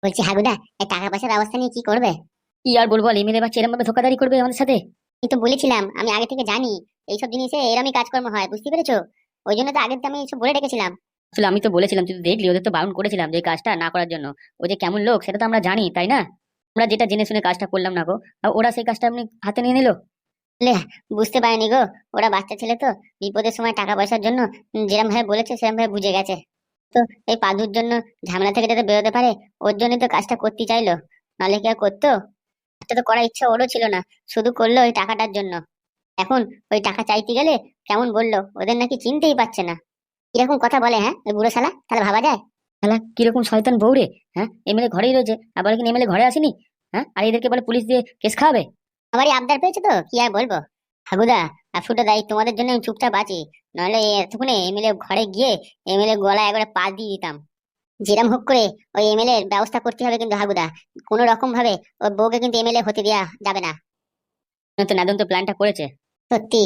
বলছি হাগুদা, এই টাকা পয়সার ব্যবস্থা নিয়ে কি করবে? কি আর বলবো, এমএলএ বাচ্চা এরকম ভাবে ধোকাধারি করবে আমাদের সাথে? এই তো বলেছিলাম, আমি আগে থেকে জানি এইসব জিনিসে এরমই কাজকর্ম হয়, বুঝতে পেরেছো? ওই জন্য তো আগে থেকে আমি এসব বলে রেখেছিলাম। আসলে আমি তো বলেছিলাম, তুই তো দেখলি, ওদের তো বারণ করেছিলাম যে এই কাজটা না করার জন্য। ওই যে কেমন লোক সেটা তো আমরা জানি, তাই না? আমরা যেটা জেনে শুনে কাজটা করলাম না গো, আর ওরা সেই কাজটা আপনি হাতে নিয়ে নিল। লে, বুঝতে পারেনি গো, ওরা বাচ্চা ছেলে তো, বিপদের সময় টাকা পয়সার জন্য যেরম ভাবে বলেছে সেরম ভাবে বুঝে গেছে। তো এই পাদুর জন্য ঝামেলা থেকে যাতে বেরোতে পারে, ওর জন্যই তো কাজটা করতে চাইলো, নাহলে কি আর করতো? এটা তো করার ইচ্ছা ওরও ছিল না, শুধু করলো ওই টাকাটার জন্য। এখন ওই টাকা চাইতে গেলে কেমন বললো, ওদের নাকি চিনতেই পারছে না। কিরকম কথা বলে হ্যাঁ ওই বুড়ো শালা, তাহলে ভাবা যায়? শালা কিরকম শয়তান বউ রে! হ্যাঁ, এমএলএ ঘরেই রয়েছে, আবার কি এমএলএ ঘরে আসেনি? হ্যাঁ, আর এদেরকে বলে পুলিশ দিয়ে কেস খাওয়াবে। আমারই আবদার পেয়েছে তো কি আর বলবো। হাগুদা আর ফুটো দাই, তোমাদের জন্য আমি চুপচাপ আছি, নাহলে এতক্ষণে এমএলএ ঘরে গিয়ে এমএলএ গলায় একবারে পা দিয়ে দিতাম। যেরম হোক করে ওই এমএলএ এর ব্যবস্থা করতে হবে কিন্তু হাগুদা, কোনো রকম ভাবে ওর বউকে কিন্তু এমএলএ হতে দেওয়া যাবে না। তো নাদন তো প্ল্যানটা করেছে। সত্যি?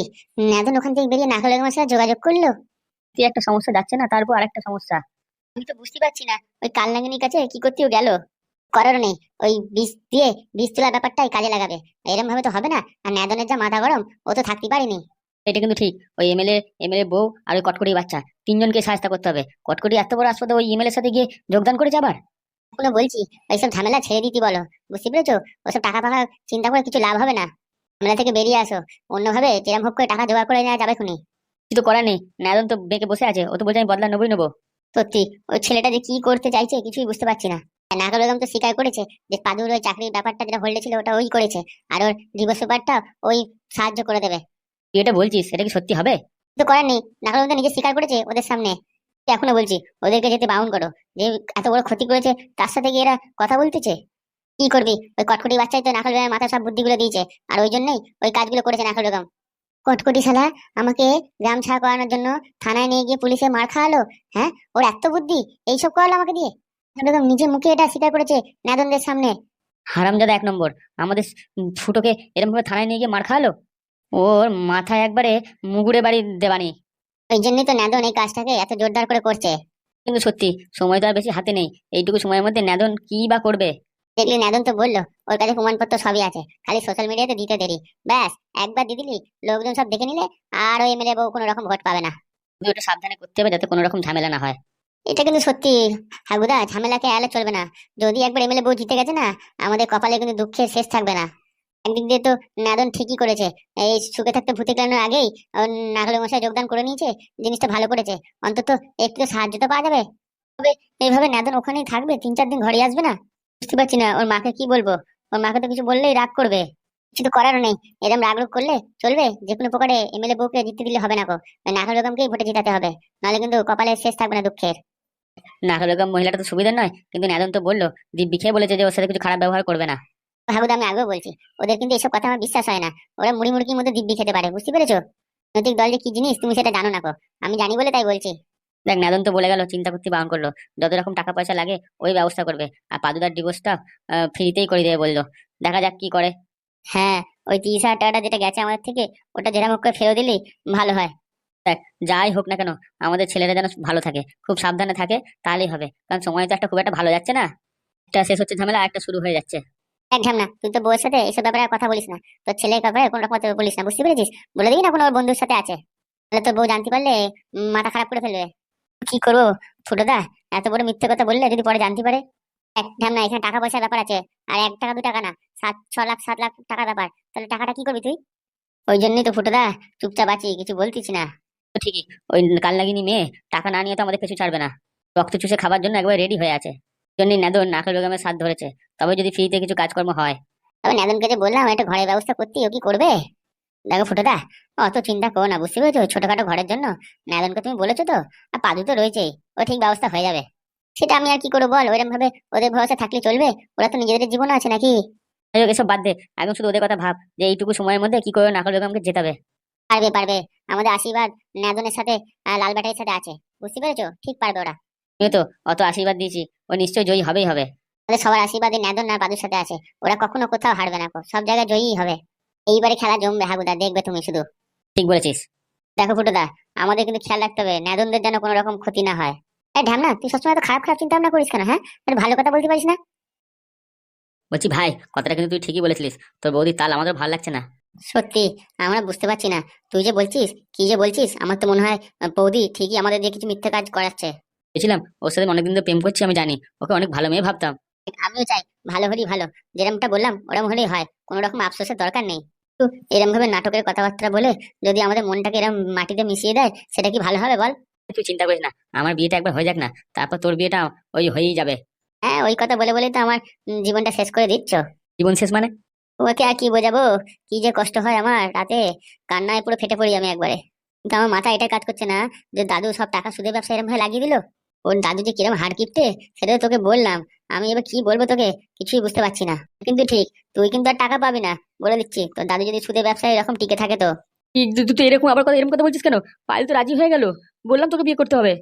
নাদন ওখান থেকে বেরিয়ে নাহলে আমার সাথে যোগাযোগ করলো? তুই একটা সমস্যা যাচ্ছে না, তারপর আরেকটা সমস্যা। আমি তো বুঝতে পারছি না ওই কালনাগিনীর কাছে কি করতেও গেল। করার নেই, ওই বিষ দিয়ে বিষ তোলার ব্যাপারটাই কাজে লাগাবে। এরকম ভাবে তো হবে না, আর নাদনের যা মাথা গরম, ও তো থাকতে পারেনি। এটা কিন্তু ঠিক। ওই এমএলএ বউ আর ওই কটকটি বাচ্চা, তিনজনকে সাহায্য করতে হবে। কটকটি এত বড় হাসপাতালে ওই এমএলএর সাথে গিয়ে যোগদান করেছে আবার। কোনো বলছি ওইসব ঝামেলা ছেড়ে দিতে বলো, বুঝতে পেরেছো? ওসব টাকা ফাকা চিন্তা করে কিছু লাভ হবে না, ঝামেলা থেকে বেরিয়ে আসো। অন্যভাবে যেরকম হোক করে টাকা জোগাড় করে নেওয়া যাবে খুনি। কিছু তো করার নেই, নাদন তো বেঁকে বসে আছে, ও তো বলছে আমি বদলা নেবই নেবো। সত্যি, ওই ছেলেটা যে কি করতে চাইছে কিছুই বুঝতে পারছি না। আর নাগর বেগম তো স্বীকার করেছে যে পাদুর ওই চাকরির ব্যাপারটা যেটা হোল্ডে ছিল ওটা ওই করেছে, আর ওর ডিভোর্স পেপারটা ওই সাহায্য করে দেবে। তুই এটা বলছিস, সেটা কি সত্যি হবে? তো করার নেই, নাগর বেগম তো নিজে স্বীকার করেছে ওদের সামনে। এখনো বলছি ওদেরকে যেতে বারণ করো, যে এত বড় ক্ষতি করেছে তার সাথে গিয়ে এরা কথা বলতেছে। কি করবি, ওই কটকটি বাচ্চাই তো নাকাল বেগমের মাথায় সব বুদ্ধিগুলো দিয়েছে, আর ওই জন্যই ওই কাজগুলো করেছে নাকাল বেগম। কটকটি শালা আমাকে গ্রাম ছাড়া করানোর জন্য থানায় নিয়ে গিয়ে পুলিশে মার খাওয়ালো। হ্যাঁ, ওর এত বুদ্ধি, এইসব করালো আমাকে দিয়ে। নাকাল বেগম নিজে মুখে এটা স্বীকার করেছে নাদনদের সামনে। হারামজাদা এক নম্বর। আমাদের ফুটোকে এরকম ভাবে থানায় নিয়ে গিয়ে মার খাওয়ালো। ওর মাথায় একবারে মুগুরে বাড়ি দেবানি। ওই জন্যই তো নাদন এই কাজটাকে এত জোরদার করে করছে। কিন্তু সত্যি, সময় তো আর বেশি হাতে নেই। এইটুকু সময়ের মধ্যে নাদন কি বা করবে? দেখলি নাদন তো বললো ওর কাছে প্রমাণপত্র সবই আছে, খালি সোশ্যাল মিডিয়াতে দিতে দেরি। ব্যাস, একবার দিয়ে দিলি, লোকজন সব দেখে নিলে, আর ওই এমএলএ বউ কোনো রকম ভোট পাবে না। তুই ওটা সাবধানে করতে হবে যাতে কোনো রকম ঝামেলা না হয়। এটা কিন্তু সত্যি হাগুদা, ঝামেলাকে এড়ালে চলবে না। যদি একবার এমএলএ বউ জিতে গেছে না, আমাদের কপালে কিন্তু দুঃখের শেষ থাকবে না। একদিক দিয়ে তো নাদন ঠিকই করেছে, এই সুখে থাকতে ভূতে কেলানোর আগেই নাগলে মশাই যোগদান করে নিয়েছে, জিনিসটা ভালো করেছে। অন্তত একটু সাহায্য তো পাওয়া যাবে। তবে এইভাবে নাদন ওখানেই থাকবে, 3-4 দিন ঘরে আসবে না? বুঝতে পারছি না ওর মাকে কি বলবো। ওর মাকে তো কিছু বললেই রাগ করবে, কিছু তো করারও নেই। এরকম রাগ রোগ করলে চলবে? যে কোনো প্রকারে এমএলএ বউকে জিততে দিলে হবে না গো, নাগর বেগমকেই ভোটে জিতাতে হবে, নাহলে কিন্তু কপালে শেষ থাকবে না দুঃখের। নাহলে মহিলাটা তো সুবিধার নয়, কিন্তু নাদন তো বললো, দিব্যি খেয়ে বলেছে যে ওর সাথে কিছু খারাপ ব্যবহার করবে না। হাগুদা, আমি আগেও বলছি ওদের কিন্তু এসব কথা আমার বিশ্বাস হয় না। ওরা মুড়ি মুড়কির মধ্যে দিব্যি খেতে পারে, বুঝতে পেরেছো? নৈতিক দল যে কি জিনিস তুমি সেটা জানো না গো, আমি জানি বলে তাই বলছি। দেখ, নাদন তো বলে গেল, চিন্তা করতে বারণ করলো, যত রকম টাকা পয়সা লাগে ওই ব্যবস্থা করবে। আর পাদুদার ডিভোর্সটা ফ্রিতেই করে দেবে বললো। দেখা যাক কি করে। হ্যাঁ, ওই 30,000 টাকাটা যেটা গেছে আমাদের থেকে, ওটা যেরকম হোক করে ফেরত দিলেই ভালো হয়। দেখ, যাই হোক না কেন, আমাদের ছেলেরা যেন ভালো থাকে, খুব সাবধানে থাকে, তাহলেই হবে। কারণ সময় তো একটা খুব একটা ভালো যাচ্ছে না। একটা শেষ হচ্ছে ঝামেলা, একটা শুরু হয়ে যাচ্ছে। একদম না, তুই তো বউয়ের সাথে এসব ব্যাপারে আর কথা বলিস না, তোর ছেলের ব্যাপারে কোনো রকম কথা বলিস না, বুঝতে পেরেছিস? বলে দিবি না কোনো ওর বন্ধুর সাথে আছে, তাহলে তোর বউ জানতে পারলে মাথা খারাপ করে ফেলবে। কি করবো ফুটোদা, এত বড় মিথ্যে কথা বললে যদি পরে জানতে পারে? একদম না, এখানে টাকা পয়সার ব্যাপার আছে, আর 1 টাকা 2 টাকা না, 7-6 লাখ 7 লাখ টাকার ব্যাপার। তাহলে টাকাটা কি করবি তুই? ওই জন্যই তো ফুটোদা চুপচাপ আছি, কিছু বলতিস না। তো ঠিকই, ওই কালনাগিনী মেয়ে টাকা না নিয়ে তো আমাদের পিছু ছাড়বে না। রক্ত চুষে খাবার জন্য একবার রেডি হয়ে আছে। জন্যই নাদন নাকেল বেগমের সাথ ধরেছে, তবে যদি ফ্রিতে কিছু কাজকর্ম হয়। তবে নাদনকে যে বললাম একটা ঘরের ব্যবস্থা করতে, ও কি করবে? দেখো ফুটোদা, অত চিন্তা করো না, বুঝতে পেরেছো? ছোটখাটো ঘরের জন্য নাদনকে তুমি বলেছো তো, আর পাদু তো রয়েছেই, ও ঠিক ব্যবস্থা হয়ে যাবে। সেটা আমি আর কি করবো বল, ওইরকম ভাবে ওদের ভরসা থাকলে চলবে? ওরা তো নিজেদের জীবন আছে নাকি। যাই হোক, এসব বাদ দে। এখন শুধু ওদের কথা ভাব যে এইটুকু সময়ের মধ্যে কি করে নাকাল বেগমকে জেতাবে। পারবে পারবে, আমাদের আশীর্বাদ নাদনের সাথে লাল ব্যাটারির সাথে আছে, বুঝতে পেরেছো? ঠিক পারবে ওরা। তুই তো অত আশীর্বাদ দিয়েছি, ও নিশ্চয়ই জয়ী হবেই হবে। আমাদের সবার আশীর্বাদে নাদন আর পাদুর সাথে আছে, ওরা কখনো কোথাও হারবে না গো, সব জায়গায় জয়ী হবে। এইবারে খেলা জমবে হাগুদা, দেখবে তুমি শুধু। ঠিক বলেছিস। দেখো ফুটোদা, আমাদের কিন্তু খেয়াল রাখতে হবে নাদনদের যেন কোনো রকম ক্ষতি না হয়। ঢ্যামনা, তুই সবসময় তো খারাপ খারাপ চিন্তা ভাবনা করিস কেন? হ্যাঁ, একটু ভালো কথা বলতে পারিস না? বলছি ভাই, কথাটা কিন্তু তুই ঠিকই বলেছিলিস। তোর বৌদির তাল আমাদের ভালো লাগছে না। সত্যি আমরা বুঝতে পারছি না তুই যে বলছিস কি যে বলছিস। আমার তো মনে হয় বৌদি ঠিকই আমাদের দিয়ে কিছু মিথ্যে কাজ করাচ্ছে। গেছিলাম ওর সাথে অনেকদিন ধরে প্রেম করছি, আমি জানি ওকে অনেক ভালো মেয়ে ভাবতাম। আমিও চাই ভালো হলেই ভালো, যেরকমটা বললাম ওরকম হলেই হয়, কোনো রকম আফসোসের দরকার নেই। তো এরকম ভাবে নাটকের কথাবার্তা বলে যদি আমাদের মনটাকে এরকম মাটিতে মিশিয়ে দেয়, সেটা কি ভালো হবে বল? তুই চিন্তা করিস না, আমার বিয়েটা একবার হয়ে যাক না, তারপর তোর বিয়েটা ওই হয়েই যাবে। হ্যাঁ, ওই কথা বলে বলেই তো আমার জীবনটা শেষ করে দিচ্ছ। জীবন শেষ মানে? ওকে আর কি বোঝাবো, কি যে কষ্ট হয় আমার রাতে, কান্নায় পুরো ফেটে পড়ি আমি একবারে। কিন্তু আমার মাথা এটা কাজ করছে না যে দাদু সব টাকা সুদের ব্যবসা এরকম ভাবে লাগিয়ে দিল। ওর দাদু যে কিরম হাড় কিপটে, সেটা তো তোকে বললাম। আমি এবার কি বলবো তোকে, কিছুই বুঝতে পারছি না। কিন্তু ঠিক, তুই কিন্তু আর টাকা পাবি না, বলে দিচ্ছি। তোর দাদু যদি সুদের ব্যবসায় এরকম টিকে থাকে তো। তুই তুই এরকম আবার কথা, এরকম কথা বলছিস কেন? পায়েল তো রাজি হয়ে গেল, বললাম তোকে বিয়ে করতে হবে।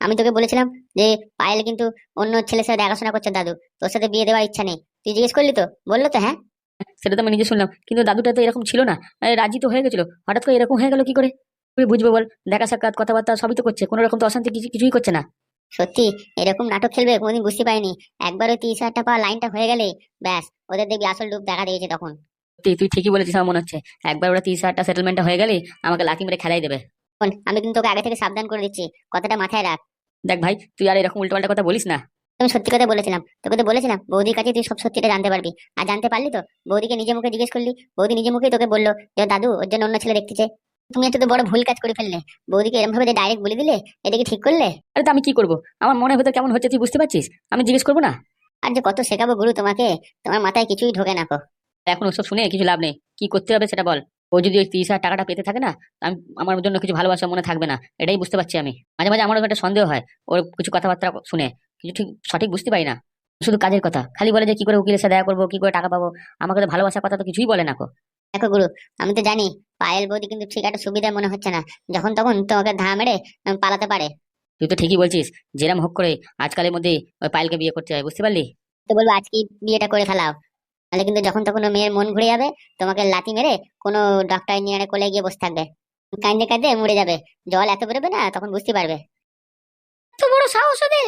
আমি তোকে বলেছিলাম যে পায়েল কিন্তু অন্য ছেলের সাথে দেখাশোনা করছে দাদু, তোর সাথে বিয়ে দেওয়ার ইচ্ছা নেই। তুই জিজ্ঞেস করলি তো, বললো তো হ্যাঁ। সেটা তো আমি নিজে শুনলাম, কিন্তু দাদুটা তো এরকম ছিল না। রাজি তো হয়ে গেছিল, হঠাৎ করে এরকম হয়ে গেল কি করে? তুই বুঝবো বল? দেখা সাক্ষাৎ কথাবার্তা সবই তো করছে, কোনো রকম তো অশান্তি কিছুই করছে না। সত্যি এরকম নাটক খেলবে কোনোদিন বুঝতে পারিনি। একবার ওই 30,000 টাকা পাওয়া লাইনটা হয়ে গেলে ব্যাস, ওদের দেখবি আসল রূপ দেখা দিয়েছে তখন। তুই তুই ঠিকই বলেছিস, আমার মনে হচ্ছে একবার ওরা 30,000 সেটেলমেন্টটা হয়ে গেলে আমাকে লাথি মেরে খেলাই দেবে। শোন, আমি কিন্তু তোকে আগে থেকে সাবধান করে দিচ্ছি, কথাটা মাথায় রাখ। দেখ ভাই, তুই আর এরকম উল্টোপাল্টা কথা বলিস না। আমি সত্যি কথা বলেছিলাম, তোকে তো বলেছিলাম বৌদির কাছে তুই সব সত্যিটা জানতে পারবি। আর জানতে পারলি তো, বৌদিকে নিজে মুখে জিজ্ঞেস করলি, বৌদি নিজে মুখেই তোকে বললো যে দাদু ওর জন্য অন্য ছেলে দেখতেছে। তুমি একটা তো বড় ভুল কাজ করে ফেললে, বৌদিকে এরকম ভাবে ডাইরেক্ট বলে দিলে। এটা কি ঠিক করলে? আরে তো আমি কি করবো, আমার মনের ভেতর কেমন হচ্ছে তুই বুঝতে পারছিস, আমি জিজ্ঞেস করবো না? আর যে কত শেখাবো গুরু তোমাকে, তোমার মাথায় কিছুই ঢোকে না কো। এখন ওসব শুনে কিছু লাভ নেই, কি করতে হবে সেটা বল। ও যদি ওই 30,000 টাকাটা পেতে থাকে না, আমি আমার জন্য কিছু ভালোবাসা মনে থাকবে না, এটাই বুঝতে পারছি আমি। মাঝে মাঝে আমারও একটা সন্দেহ হয় ওর কিছু কথাবার্তা শুনে, কিছু ঠিক সঠিক বুঝতে পারি না। শুধু কাজের কথা খালি বলে যে কি করে উকিলের সাথে দেখা করবো, কি করে টাকা পাবো। আমাকে তো ভালোবাসার কথা তো কিছুই বলে না কো। দেখো গুরু, আমি তো জানি পায়েল বৌদি কিন্তু ঠিক একটা সুবিধা মনে হচ্ছে না, যখন তখন তোমাকে ধা মেরে পালাতে পারে। তুই তো ঠিকই বলছিস, যেরাম হোক করে আজকালের মধ্যে ওই পায়েলকে বিয়ে করতে হয়, বুঝতে পারলি? তো বলবো আজকে বিয়েটা করে ফেলাও, নাহলে কিন্তু যখন তখন ও মেয়ের মন ঘুরে যাবে, তোমাকে লাথি মেরে কোনো ডক্টর ইঞ্জিনিয়ারে কোলে গিয়ে বসে থাকবে, কাঁদতে কাঁদতে মরে যাবে। জল এত বেরোবে না তখন বুঝতে পারবে। এত বড় সাহস ওদের!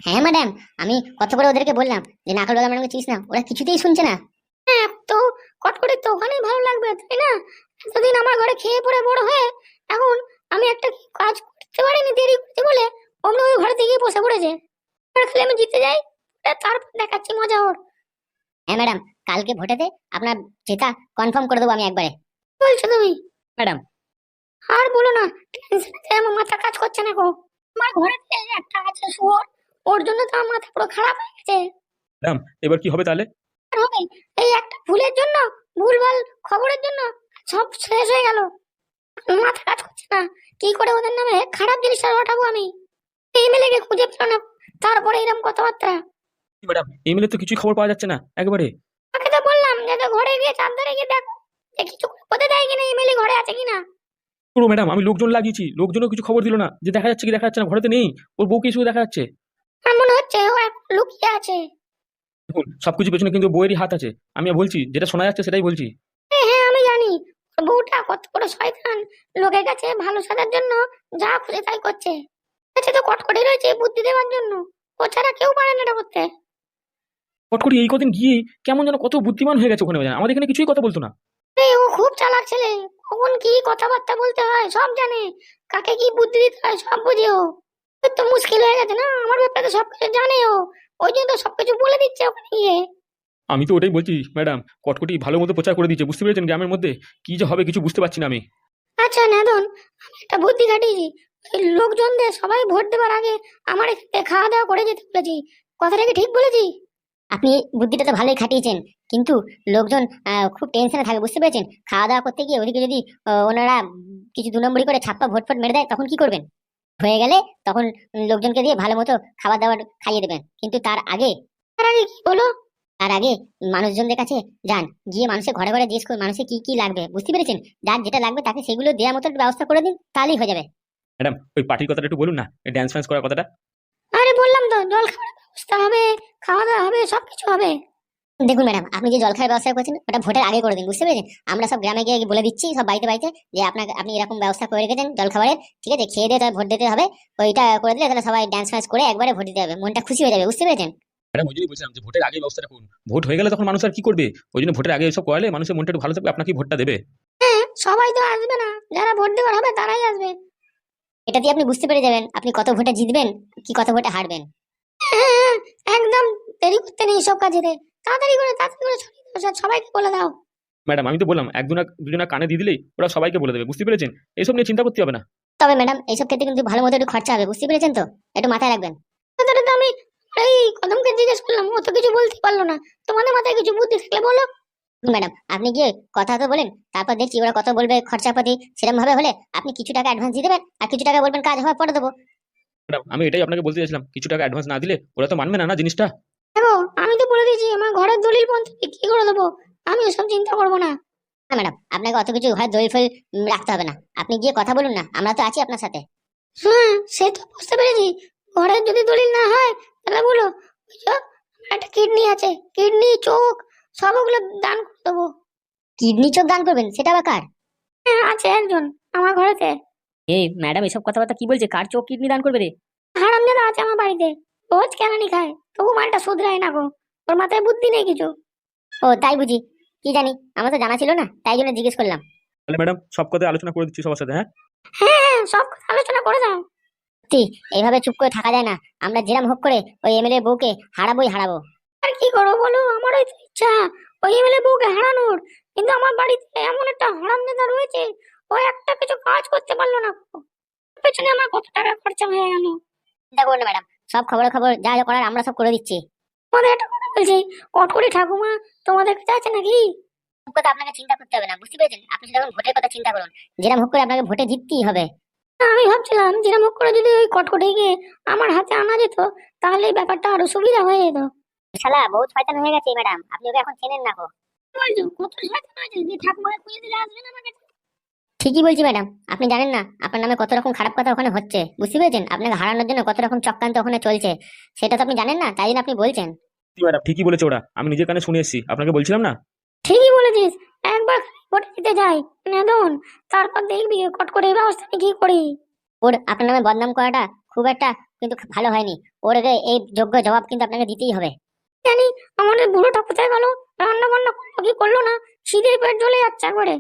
হ্যাঁ ম্যাডাম, আমি কত করে ওদেরকে বললাম যে নাকাল বাগা ম্যাডামকে চিনিস না, ওরা কিছুতেই শুনছে না। হ্যাঁ, তো কটকটি তো ওখানেই ভালো লাগবে, তাই না? এতদিন আমার ঘরে খেয়ে পড়ে বড় হয়ে এখন আমি একটা কাজ করতে পারিনি, দেরি করতে বলে অমনি ওই ঘরে থেকে বসে পড়েছে। এবার খালি আমি জিতে যাই, তারপর দেখাচ্ছি মজা ওর। হ্যাঁ ম্যাডাম, কালকে ভোটেতে আপনার জেতা কনফার্ম করে দেবো আমি একবারে। কি বলছো তুমি? ম্যাডাম, আর বলো না, টেনশনে আমার মাথা কাজ করছে না গো। আমার ঘরে একটা আছে শুয়োর, ওর জন্য তো আমার মাথা পুরো খারাপ হয়ে গেছে। ম্যাডাম, এবার কি হবে তাহলে? আর হবে, এই একটা ভুলের জন্য, ভুলভাল খবরের জন্য সব শেষ হয়ে গেল। মাথা কাজ করছে না, কি করে ওদের নামে খারাপ জিনিসটা রটাবো আমি। এমএলএ কে খুঁজে পেল না, তারপরে এরকম কথাবার্তা। ম্যাডাম, ইমেলে তো কিছুই খবর পাওয়া যাচ্ছে না একেবারে। তাকে তো বললাম যে তো ঘরে গিয়ে চারধারে গিয়ে দেখো যে কিছু করতে দেয় কিনা, এমএলএ ঘরে আছে কিনা। পুরো ম্যাডাম, আমি লোকজন লাগিয়েছি, লোকজনও কিছু খবর দিল না যে দেখা যাচ্ছে কি দেখা যাচ্ছে না, ঘরেতে নেই। ওর বউকে শুধু দেখা যাচ্ছে। আমার মনে হচ্ছে ও এখন লুকিয়ে আছে। দেখুন, সবকিছু পেছনে কিন্তু বউয়েরই হাত আছে। আমি বলছি, যেটা শোনা যাচ্ছে সেটাই বলছি। হ্যাঁ হ্যাঁ, আমি জানি ওর বউটা কত বড় শয়তান, লোকের কাছে ভালো সাজার জন্য যা খুশি তাই করছে। কাছে তো কটকটি রয়েছে বুদ্ধি দেওয়ার জন্য, ও ছাড়া কেউ পারে না এটা করতে। হট করে এই কদিন গিয়ে কেমন যেন কত বুদ্ধিমান হয়ে গেছে ওখানে, আমাদের এখানে কিছুই কথা বলতো না। ও খুব চালাক ছেলে, কখন কি কথাবার্তা বলতে হয় সব জানে, কাকে কি বুদ্ধি দিতে হয় সব বুঝে ও। ওর তো মুশকিল হয়ে গেছে না, আমার ব্যাপারে তো সবকিছু জানে ও, ওই জন্য তো সবকিছু বলে দিচ্ছে ওখানে গিয়ে। আমি তো ওটাই বলছি ম্যাডাম, কটকটি ভালো মতো প্রচার করে দিচ্ছে, বুঝতে পেরেছেন? গ্রামের মধ্যে কি যে হবে কিছু বুঝতে পারছি না আমি। আচ্ছা নাদন, আমি একটা বুদ্ধি খাটিয়েছি, ওই লোকজনদের সবাই ভোট দেওয়ার আগে আমার এখানে খাওয়া দাওয়া করে যেতে বলেছি। কথাটা কি ঠিক বলেছি? আপনি বুদ্ধিটা তো ভালোই খাটিয়েছেন, কিন্তু লোকজন খুব টেনশনে থাকে, বুঝতে পেরেছেন? খাওয়া দাওয়া করতে গিয়ে ওদিকে যদি ওনারা কিছু 2 নম্বরই করে ছাপ্পা ভোট ফোট মেরে দেয়, তখন কি করবেন? হয়ে গেলে তখন লোকজনকে দিয়ে ভালো মতো খাবার দাবার খাইয়ে দেবেন, কিন্তু তার আগে কি বলো? তার আগে মানুষজনদের কাছে যান, গিয়ে মানুষের ঘরে ঘরে জিজ্ঞেস করুন মানুষের কি কি লাগবে, বুঝতে পেরেছেন? যার যেটা লাগবে তাকে সেগুলো দেওয়ার মতো একটা ব্যবস্থা করে দিন, তাহলেই হয়ে যাবে। ম্যাডাম, ওই পার্টির কথাটা একটু বলুন না, ড্যান্স ফ্যান্স করার কথাটা। আরে বললাম তো, জল খাবারের ব্যবস্থা হবে, খাওয়া দাওয়া হবে, সবকিছু হবে। দেখুন ম্যাডাম, আপনি যে জলখাবার ব্যবস্থা করছেন ওটা ভোটের আগে করে দিন, বুঝতে পেরেছেন? আমরা সব গ্রামে গিয়ে বলে দিচ্ছি, সব বাড়িতে বাড়িতে, যে আপনি এরকম ব্যবস্থা করে রেখেছেন জলখাবারের, ঠিক আছে? খেয়ে দিয়ে তাহলে ভোট দিতে হবে, ওইটা করে দিলে তাহলে সবাই ড্যান্স ফ্যান্স করে একবারে ভোট দিতে হবে, মনটা খুশি হয়ে যাবে, বুঝতে পেরেছেন? ম্যাডাম ওই জন্যই বলছিলাম যে ভোটের আগে ব্যবস্থা রাখুন। ভোট হয়ে গেলে তখন মানুষ আর কি করবে? ওই জন্য ভোটের আগে এসব করালে মানুষের মনটা একটু ভালো থাকবে, আপনাকে ভোটটা দেবে। হ্যাঁ, সবাই তো আসবে না, যারা ভোট দেওয়ার হবে তারাই আসবে। এটা দিয়ে আপনি বুঝতে পেরে যাবেন আপনি কত ভোটে জিতবেন কি কত ভোটে হারবেন। হ্যাঁ, একদম দেরি করতে নেই সব কাজেতে। তাড়াতাড়ি করে ছড়িয়ে দাও, সবাইকে বলে দাও। ম্যাডাম আমি তো বললাম একজনা দুজনা কানে দিয়ে দিলেই ওরা সবাইকে বলে দেবে, বুঝতে পেরেছেন? এইসব নিয়ে চিন্তা করতে হবে না। তবে ম্যাডাম এইসব ক্ষেত্রে কিন্তু ভালো মতো একটু খরচা হবে, বুঝতে পেরেছেন তো? একটু মাথায় রাখবেন। কথাটা তো আমি এই কদমকে জিজ্ঞেস করলাম, ও তো কিছু বলতে পারলো না। তোমাদের মাথায় কিছু বুদ্ধি থাকলে বলো। ম্যাডাম আপনি গিয়ে কথা তো বলেন, তারপর দেখছি ওরা কত বলবে খরচাপাতি, সেরকম ভাবে হলে আপনি কিছু টাকা অ্যাডভান্স দিয়ে দেবেন আর কিছু টাকা বলবেন কাজ হওয়ার পরে দেবো। ম্যাডাম আমি এটাই আপনাকে বলতে চাইছিলাম, কিছু টাকা অ্যাডভান্স না দিলে ওরা তো মানবে না না জিনিসটা। দেখো, আমি তো বলে দিয়েছি আমার ঘরের দলিল পর্যন্ত বিক্রি করে দেবো। আমি ওসব চিন্তা করবো না। না ম্যাডাম আপনাকে অত কিছু ঘরে দই ফল রাখতে হবে না, আপনি গিয়ে কথা বলুন না, আমরা তো আছি আপনার সাথে। হ্যাঁ, সে তো বুঝতে পেরেছি। ঘরের যদি দলিল না হয় তাহলে বলো, ওই যে আমার একটা কিডনি আছে, কিডনি চোখ সব ওগুলো দান করে দেবো। কিডনি চোখ দান করবেন, সেটা আবার কার? হ্যাঁ, আছে একজন আমার ঘরেতে। এই ম্যাডাম এসব কথাবার্তা কি বলছে? কার চোখ কিডনি দান করবে রে? হারামজাদা আছে আমার বাড়িতে, রোজ কেনানি খায়, তবু মালটা শুধরায় না গো। ওর মাথায় বুদ্ধি নেই কিছু। ও তাই বুঝি, কি জানি, আমার তো জানা ছিল না, তাই জন্য জিজ্ঞেস করলাম। তাহলে ম্যাডাম সব কথা আলোচনা করে দিচ্ছি সবার সাথে, হ্যাঁ? হ্যাঁ, সব কথা আলোচনা করে দাও। সত্যি এইভাবে চুপ করে থাকা যায় না, আমরা যেরাম হোক করে ওই এমএলএ বউকে হারাবোই হারাবো। আর কি করবো বলো, আমারও তো ইচ্ছা ওই এমএলএ বউকে হারানোর। কিন্তু আমার বাড়িতে এমন একটা হারামজাদা রয়েছে, ও একটা কিছু কাজ করতে পারলো না গো। ওর পেছনে আমার কত টাকা খরচা হয়ে গেল। চিন্তা করুন না ম্যাডাম, সব খবর খবর যা যা করার আমরা সব করে দিচ্ছি। তোমাদের একটা কথা বলছি, কটকরি ঠাকুমা তোমাদের কাছে আছে নাকি? সব কথা আপনাকে চিন্তা করতে হবে না, বুঝতে পেরেছেন? আপনি শুধু এখন ভোটের কথা চিন্তা করুন, যেরাম হোক করে আপনাকে ভোটে জিততেই হবে। আমি ভাবছিলাম যেরকম করে যদি ওই কটকটিকে আমার হাতে আনা যেত, তাহলে এই ব্যাপারটা আরো সুবিধা হয়ে যেত। শালা বহুত শয়তান হয়ে গেছে ম্যাডাম, আপনি ওকে এখন চেনেন না গো। কি বলছো, কত শয়তান আছে যে ঠাকুমাকে খুঁজে দিলে আসবে না আমার কাছে? ঠিকই বলছি ম্যাডাম, আপনি জানেন না আপনার নামে কত রকম খারাপ কথা ওখানে হচ্ছে, বুঝতে পেরেছেন? আপনাকে হারানোর জন্য কত রকম চক্রান্ত ওখানে চলছে, সেটা তো আপনি জানেন না, তাই জন্য আপনি বলছেন। ম্যাডাম ঠিকই বলেছে ওরা, আমি নিজের কানে শুনে এসেছি, আপনাকে বলছিলাম না। ঠিকই বলেছিস। একবার ভোটে দিতে যাই নেদন, তারপর দেখবি কটকটি ব্যবস্থা আমি কি করি। ওর আপনার নামে বদনাম করাটা খুব একটা কিন্তু ভালো হয়নি, ওর এই যোগ্য জবাব কিন্তু আপনাকে দিতেই হবে। জানি আমাদের বুড়োটা কোথায় গেল, রান্না বান্না করলো কি করলো না, খিদে পেট জ্বলে যাচ্ছে একবারে।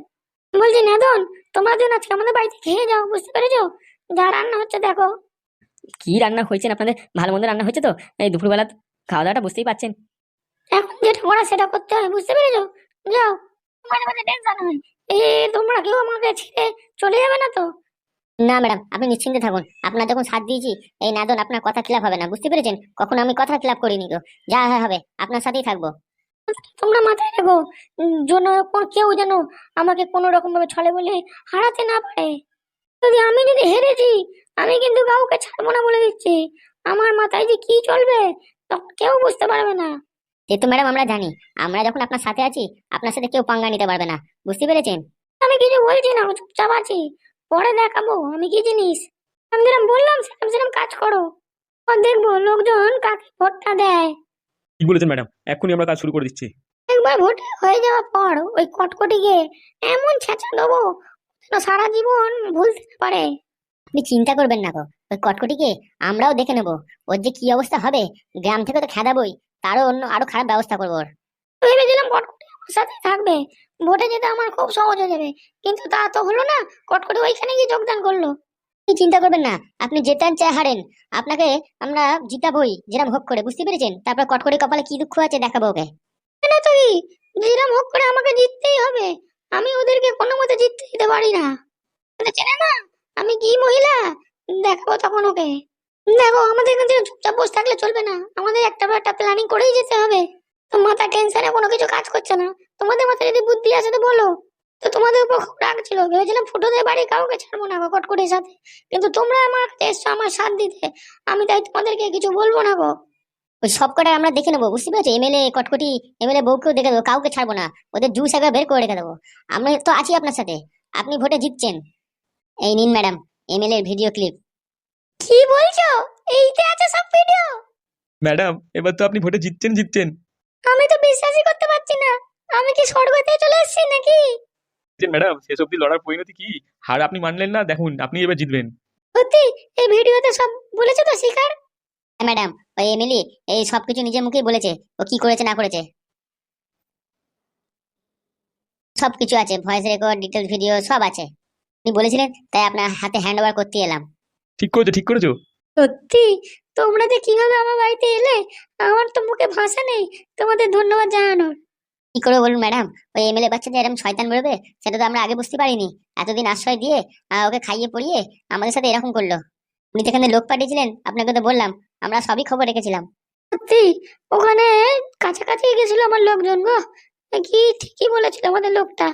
বলছি নেদন, তোমরা দুজন আজকে আমাদের বাড়িতে খেয়ে যাও, বুঝতে পেরেছো? যা রান্না হচ্ছে দেখো। কি রান্না হয়েছে আপনাদের? ভালো মন্দ রান্না হয়েছে তো? এই দুপুরবেলা খাওয়া দাওয়াটা বুঝতেই পাচ্ছেন। এখন যেটা করা সেটা করতে হয়, বুঝতে পেরেছো? যাও, মাঝে মাঝে টেনশন হয়। তোমরা কেউ আমাকে ছেড়ে চলে যাবে না তো? না ম্যাডাম আপনি নিশ্চিন্তে থাকুন, আপনার যখন সাথ দিয়েছি এই নাদন আপনার কথা খিলাফ হবে না, বুঝতে পেরেছেন? কখনো আমি কথা খিলাফ করিনি গো, যা হয় হবে, আপনার সাথেই থাকবো। তোমরা মাথায় রেখো, যেন কেউ যেন আমাকে কোনো রকম ভাবে ছলে বলে হারাতে না পারে। যদি হেরেছি, আমি কিন্তু কাউকে ছাড়বো না বলে দিচ্ছি। আমার মাথায় যে কি চলবে তখন কেউ বুঝতে পারবে না। যেহেতু ম্যাডাম আমরা জানি, আমরা যখন আপনার সাথে আছি আপনার সাথে কেউ পাঙ্গা নিতে পারবে না, বুঝতে পেরেছেন? আমি কিছু বলছি না, চুপচাপ আছি, পরে দেখাবো আমি কি জিনিস। আমি যেরকম বললাম সেরকম সেরকম কাজ করো, আর দেখবো লোকজন কাকে ভোটটা দেয়। কি বলেছেন ম্যাডাম, এক্ষুনি আমরা কাজ শুরু করে দিচ্ছি। একবার ভোট হয়ে যাওয়ার পর ওই কটকটিকে এমন ছেঁচা দেবো যেন সারা জীবন ভুলতে না পারে। আপনি চিন্তা করবেন না গো, ওই কটকটিকে আমরাও দেখে নেবো, ওর যে কি অবস্থা হবে, গ্রাম থেকে তো খেদাবই, তারও অন্য আরো খারাপ ব্যবস্থা করবো ওর। ভেবেছিলাম কটকটি আমার সাথে থাকবে, ভোটে যেতে আমার খুব সহজ হয়ে যাবে, কিন্তু তা তো হলো না। কটকটি ওইখানে গিয়ে যোগদান করলো। আপনি চিন্তা করবেন না, আপনি জেতেন চাই হারেন, আপনাকে আমরা জিতাবই যেরকম হোক করে, বুঝতে পেরেছেন? তারপর কটকটি কপালে কি দুঃখ আছে দেখাবো ওকে। না তুই, যেরম হোক করে আমাকে জিততেই হবে। আমি ওদেরকে কোনো মতে জিততে দিতে পারি না। ওদের চেনে না আমি কি মহিলা, দেখাবো তখন ওকে। দেখো, আমাদের কাছে চুপচাপ বসে থাকলে চলবে না, আমাদের একটা পর একটা প্ল্যানিং করেই যেতে হবে। তো মাথা টেনশনে কোনো কিছু কাজ করছে না। তোমাদের মাথায় যদি বুদ্ধি আছে তো বলো। তো তোমাদের উপর খুব রাগ ছিল, ভেবেছিলাম ফুটোদের বাড়ি কাউকে ছাড়বো না গো কটকটির সাথে, কিন্তু তোমরা আমার কাছে এসছো আমার সাথ দিতে, আমি তাই তোমাদেরকে কিছু বলবো না গো। ওই সব কটা আমরা দেখে নেবো, বুঝতে পেরেছো? এমএলএ কটকটি এমএলএ বউকেও দেখে দেবো, কাউকে ছাড়বো না, ওদের জুস একবার বের করে রেখে দেবো। আমরা তো আছি আপনার সাথে, আপনি ভোটে জিতছেন। এই নিন ম্যাডাম এমএলএ এর ভিডিও ক্লিপ। কি বলছো? এইতে আছে সব ভিডিও? ম্যাডাম এবার তো আপনি ভোটে জিতছেন জিতছেন। আমি তো বিশ্বাসই করতে পারছি না। আমি কি স্বর্গতে চলে এসেছি নাকি? ম্যাডাম শেষ অব্দি লড়ার পরিণতি কি, হার আপনি মানলেন না, দেখুন আপনি এবার জিতবেন। সত্যি এই ভিডিওতে সব বলেছে তো শিকার? ম্যাডাম, ওই এমিলি এই সবকিছু নিজের মুখেই বলেছে, ও কি করেছে না করেছে সবকিছু আছে, ভয়েস রেকর্ড, ডিটেলস ভিডিও সব আছে। আপনি বলেছিলেন তাই আপনার হাতে হ্যান্ড ওভার করতে এলাম। ঠিক করেছো, ঠিক করেছো। সত্যি তোমরা যে কিভাবে আমার বাড়িতে এলে, আমার তো মুখে ভাষা নেই তোমাদের ধন্যবাদ জানানোর। কি করে বলুন ম্যাডাম, ওই এমএলএ বাচ্চা যে এরকম শয়তান বেরোবে সেটা তো আমরা আগে বুঝতে পারিনি। এতদিন আশ্রয় দিয়ে ওকে খাইয়ে পড়িয়ে আমাদের সাথে এরকম করলো। উনি যেখানে লোক পাঠিয়েছিলেন আপনাকে তো বললাম, আমরা সবই খবর রেখেছিলাম। সত্যি ওখানে কাছাকাছি গেছিল আমার লোকজন গো, কি ঠিকই বলেছিল আমাদের লোকটা।